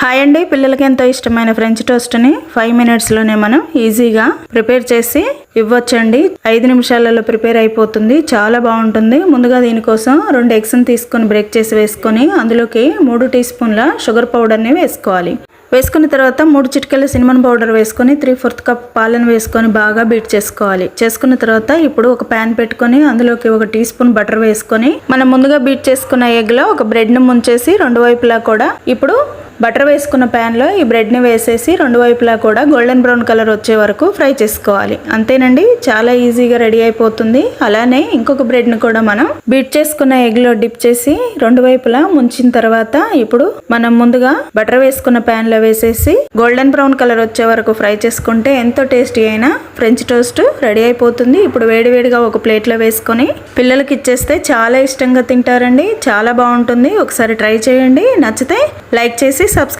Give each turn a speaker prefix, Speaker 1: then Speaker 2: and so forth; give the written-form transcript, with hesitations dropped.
Speaker 1: Hi అండి, పిల్లలకి ఎంతో ఇష్టమైన ఫ్రెంచ్ టోస్ట్ని 5 మినిట్స్లోనే మనం ఈజీగా ప్రిపేర్ చేసి ఇవ్వచ్చండి. 5 నిమిషాలలో ప్రిపేర్ అయిపోతుంది. చాలా బాగుంటుంది. ముందుగా దీనికోసం 2 ఎగ్స్ని తీసుకొని బ్రేక్ చేసి వేసుకొని అందులోకి 3 టీ స్పూన్ల షుగర్ పౌడర్ని వేసుకోవాలి. వేసుకున్న తర్వాత 3 చిటికెల సినమన్ పౌడర్ వేసుకొని 3/4 కప్ పాలను వేసుకొని బాగా బీట్ చేసుకోవాలి. చేసుకున్న తర్వాత ఇప్పుడు ఒక ప్యాన్ పెట్టుకొని అందులోకి 1 టీ స్పూన్ బటర్ వేసుకొని మనం ముందుగా బీట్ చేసుకున్న ఎగ్లో ఒక బ్రెడ్ని ముంచేసి రెండు వైపులా కూడా ఇప్పుడు బటర్ వేసుకున్న ప్యాన్లో ఈ బ్రెడ్ని వేసేసి రెండు వైపులా కూడా గోల్డెన్ బ్రౌన్ కలర్ వచ్చే వరకు ఫ్రై చేసుకోవాలి. అంతేనండి, చాలా ఈజీగా రెడీ అయిపోతుంది. అలానే ఇంకొక బ్రెడ్ని కూడా మనం బీట్ చేసుకున్న ఎగ్లో డిప్ చేసి రెండు వైపులా ముంచిన తర్వాత ఇప్పుడు మనం ముందుగా బటర్ వేసుకున్న ప్యాన్లో వేసేసి గోల్డెన్ బ్రౌన్ కలర్ వచ్చే వరకు ఫ్రై చేసుకుంటే ఎంతో టేస్టీ అయిన ఫ్రెంచ్ టోస్ట్ రెడీ అయిపోతుంది. ఇప్పుడు వేడివేడిగా ఒక ప్లేట్లో వేసుకొని పిల్లలకి ఇచ్చేస్తే చాలా ఇష్టంగా తింటారండి. చాలా బాగుంటుంది. ఒకసారి ట్రై చేయండి. నచ్చితే లైక్ చేసి సబ్స్క్రైబ్